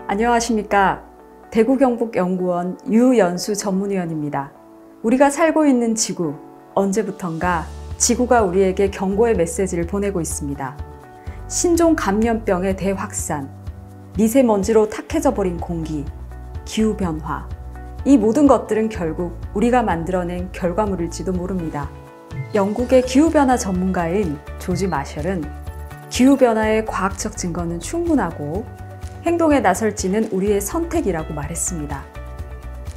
안녕하십니까. 대구경북연구원 유연수 전문위원입니다. 우리가 살고 있는 지구, 언제부턴가 지구가 우리에게 경고의 메시지를 보내고 있습니다. 신종 감염병의 대확산, 미세먼지로 탁해져 버린 공기, 기후변화, 이 모든 것들은 결국 우리가 만들어낸 결과물일지도 모릅니다. 영국의 기후변화 전문가인 조지 마셜은 기후변화의 과학적 증거는 충분하고 행동에 나설지는 우리의 선택이라고 말했습니다.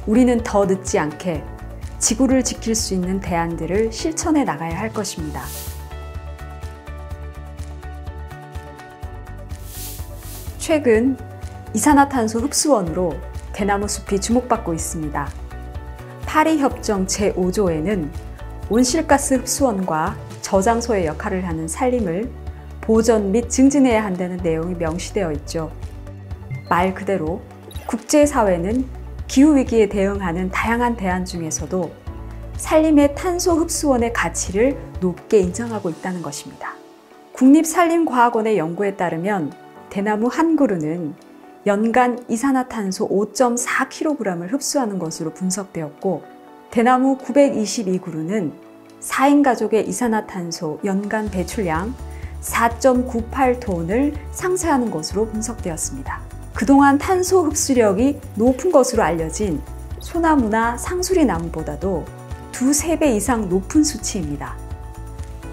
우리는 더 늦지 않게 지구를 지킬 수 있는 대안들을 실천해 나가야 할 것입니다. 최근 이산화탄소 흡수원으로 대나무 숲이 주목받고 있습니다. 파리협정 제5조에는 온실가스 흡수원과 저장소의 역할을 하는 산림을 보전 및 증진해야 한다는 내용이 명시되어 있죠. 말 그대로 국제사회는 기후위기에 대응하는 다양한 대안 중에서도 산림의 탄소 흡수원의 가치를 높게 인정하고 있다는 것입니다. 국립산림과학원의 연구에 따르면 대나무 한 그루는 연간 이산화탄소 5.4kg을 흡수하는 것으로 분석되었고, 대나무 922그루는 4인 가족의 이산화탄소 연간 배출량 4.98톤을 상쇄하는 것으로 분석되었습니다. 그동안 탄소 흡수력이 높은 것으로 알려진 소나무나 상수리 나무보다도 2~3배 이상 높은 수치입니다.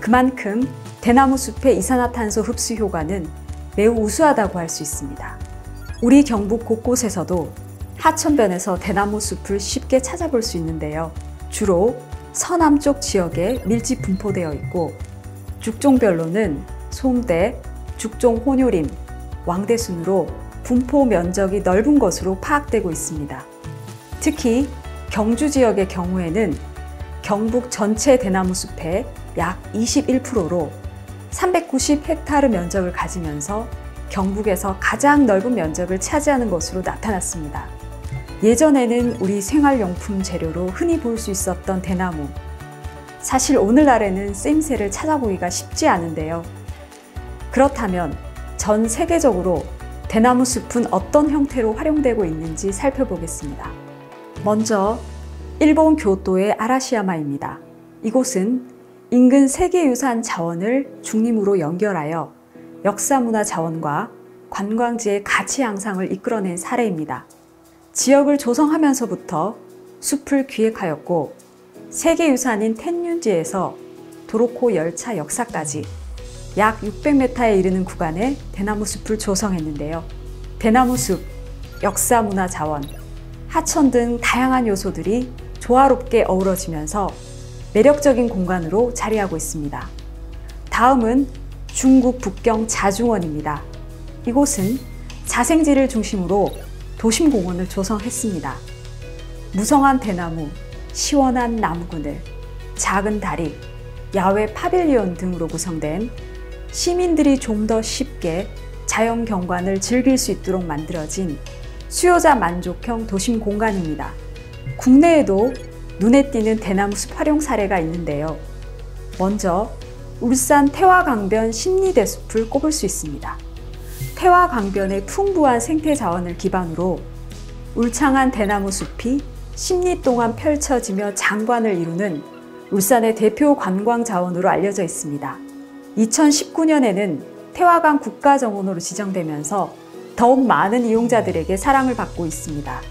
그만큼 대나무 숲의 이산화탄소 흡수 효과는 매우 우수하다고 할 수 있습니다. 우리 경북 곳곳에서도 하천변에서 대나무 숲을 쉽게 찾아볼 수 있는데요. 주로 서남쪽 지역에 밀집 분포되어 있고, 죽종별로는 솜대, 죽종 혼요림, 왕대순으로 분포 면적이 넓은 것으로 파악되고 있습니다. 특히 경주 지역의 경우에는 경북 전체 대나무 숲의 약 21%로 390헥타르 면적을 가지면서 경북에서 가장 넓은 면적을 차지하는 것으로 나타났습니다. 예전에는 우리 생활용품 재료로 흔히 볼 수 있었던 대나무, 사실 오늘날에는 쓰임새를 찾아보기가 쉽지 않은데요. 그렇다면 전 세계적으로 대나무 숲은 어떤 형태로 활용되고 있는지 살펴보겠습니다. 먼저 일본 교토의 아라시야마입니다. 이곳은 인근 세계유산 자원을 중림으로 연결하여 역사문화 자원과 관광지의 가치 향상을 이끌어낸 사례입니다. 지역을 조성하면서부터 숲을 기획하였고, 세계유산인 텐륜지에서 도로코 열차 역사까지 약 600m에 이르는 구간에 대나무 숲을 조성했는데요. 대나무 숲, 역사문화 자원, 하천 등 다양한 요소들이 조화롭게 어우러지면서 매력적인 공간으로 자리하고 있습니다. 다음은 중국 북경 자중원입니다. 이곳은 자생지를 중심으로 도심공원을 조성했습니다. 무성한 대나무, 시원한 나무그늘, 작은 다리, 야외 파빌리온 등으로 구성된 시민들이 좀 더 쉽게 자연 경관을 즐길 수 있도록 만들어진 수요자 만족형 도심 공간입니다. 국내에도 눈에 띄는 대나무 숲 활용 사례가 있는데요. 먼저 울산 태화강변 심리대숲을 꼽을 수 있습니다. 태화강변의 풍부한 생태 자원을 기반으로 울창한 대나무 숲이 10리 동안 펼쳐지며 장관을 이루는 울산의 대표 관광 자원으로 알려져 있습니다. 2019년에는 태화강 국가정원으로 지정되면서 더욱 많은 이용자들에게 사랑을 받고 있습니다.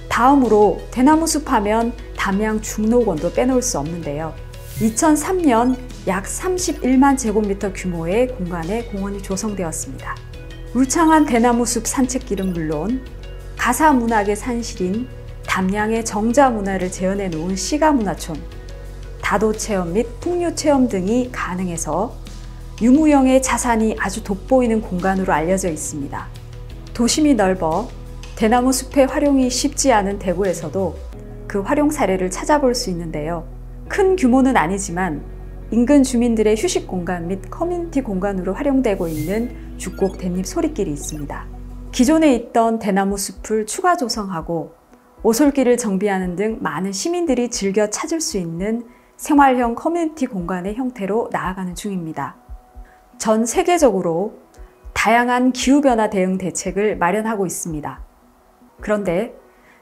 다음으로 대나무 숲 하면 담양 중록원도 빼놓을 수 없는데요. 2003년 약 31만 제곱미터 규모의 공간에 공원이 조성되었습니다. 울창한 대나무 숲 산책길은 물론 가사문학의 산실인 담양의 정자문화를 재현해 놓은 시가문화촌, 다도체험 및 풍류체험 등이 가능해서 유무형의 자산이 아주 돋보이는 공간으로 알려져 있습니다. 도심이 넓어 대나무 숲의 활용이 쉽지 않은 대구에서도 그 활용 사례를 찾아볼 수 있는데요. 큰 규모는 아니지만 인근 주민들의 휴식 공간 및 커뮤니티 공간으로 활용되고 있는 죽곡 댄잎 소리길이 있습니다. 기존에 있던 대나무 숲을 추가 조성하고 오솔길을 정비하는 등 많은 시민들이 즐겨 찾을 수 있는 생활형 커뮤니티 공간의 형태로 나아가는 중입니다. 전 세계적으로 다양한 기후변화 대응 대책을 마련하고 있습니다. 그런데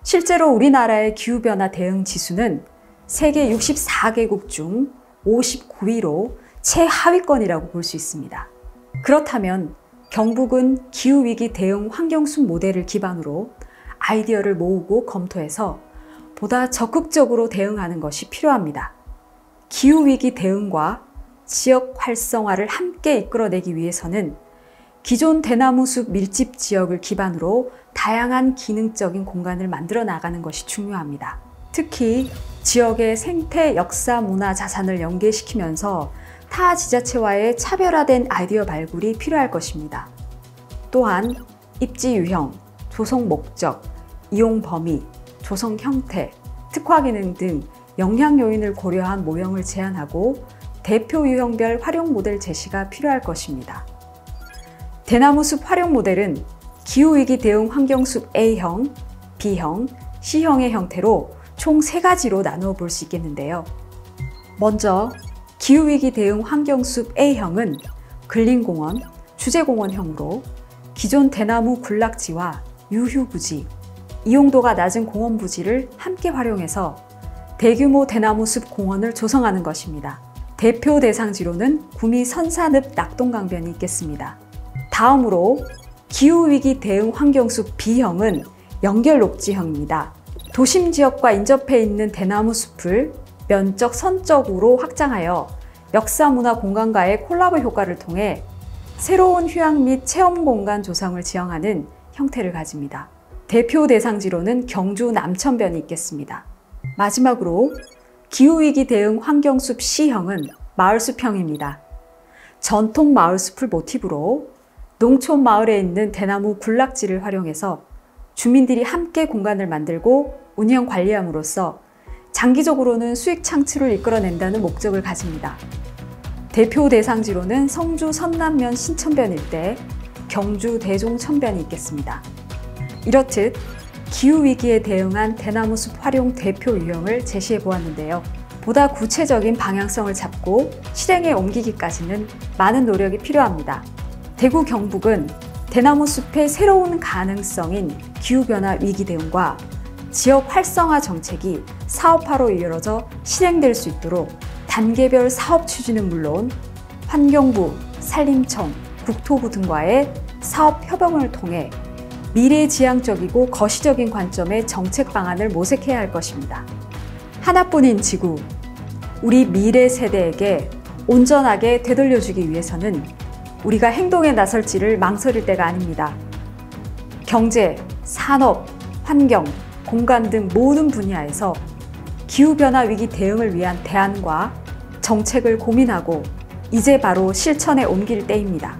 실제로 우리나라의 기후변화 대응 지수는 세계 64개국 중 59위로 최하위권이라고 볼 수 있습니다. 그렇다면 경북은 기후위기 대응 환경숲 모델을 기반으로 아이디어를 모으고 검토해서 보다 적극적으로 대응하는 것이 필요합니다. 기후위기 대응과 지역 활성화를 함께 이끌어내기 위해서는 기존 대나무 숲 밀집 지역을 기반으로 다양한 기능적인 공간을 만들어 나가는 것이 중요합니다. 특히 지역의 생태, 역사, 문화, 자산을 연계시키면서 타 지자체와의 차별화된 아이디어 발굴이 필요할 것입니다. 또한 입지 유형, 조성 목적, 이용 범위, 조성 형태, 특화 기능 등 영향 요인을 고려한 모형을 제안하고 대표 유형별 활용 모델 제시가 필요할 것입니다. 대나무 숲 활용 모델은 기후위기 대응 환경숲 A형, B형, C형의 형태로 총 3가지로 나누어 볼 수 있겠는데요. 먼저 기후위기 대응 환경숲 A형은 근린공원, 주제공원형으로 기존 대나무 군락지와 유휴부지, 이용도가 낮은 공원 부지를 함께 활용해서 대규모 대나무 숲 공원을 조성하는 것입니다. 대표 대상지로는 구미 선산읍 낙동강변이 있겠습니다. 다음으로 기후위기 대응 환경숲 B형은 연결녹지형입니다. 도심 지역과 인접해 있는 대나무 숲을 면적 선적으로 확장하여 역사문화 공간과의 콜라보 효과를 통해 새로운 휴양 및 체험 공간 조성을 지향하는 형태를 가집니다. 대표 대상지로는 경주 남천변이 있겠습니다. 마지막으로 기후위기 대응 환경숲 C형은 마을숲형입니다. 전통 마을숲을 모티브로 농촌 마을에 있는 대나무 군락지를 활용해서 주민들이 함께 공간을 만들고 운영 관리함으로써 장기적으로는 수익 창출을 이끌어낸다는 목적을 가집니다. 대표 대상지로는 성주 선남면 신천변 일대, 경주 대종천변이 있겠습니다. 이렇듯 기후위기에 대응한 대나무 숲 활용 대표 유형을 제시해 보았는데요. 보다 구체적인 방향성을 잡고 실행에 옮기기까지는 많은 노력이 필요합니다. 대구 경북은 대나무 숲의 새로운 가능성인 기후변화 위기 대응과 지역 활성화 정책이 사업화로 이루어져 실행될 수 있도록 단계별 사업 추진은 물론 환경부, 산림청, 국토부 등과의 사업 협업을 통해 미래지향적이고 거시적인 관점의 정책 방안을 모색해야 할 것입니다. 하나뿐인 지구, 우리 미래 세대에게 온전하게 되돌려주기 위해서는 우리가 행동에 나설지를 망설일 때가 아닙니다. 경제, 산업, 환경, 공간 등 모든 분야에서 기후변화 위기 대응을 위한 대안과 정책을 고민하고 이제 바로 실천에 옮길 때입니다.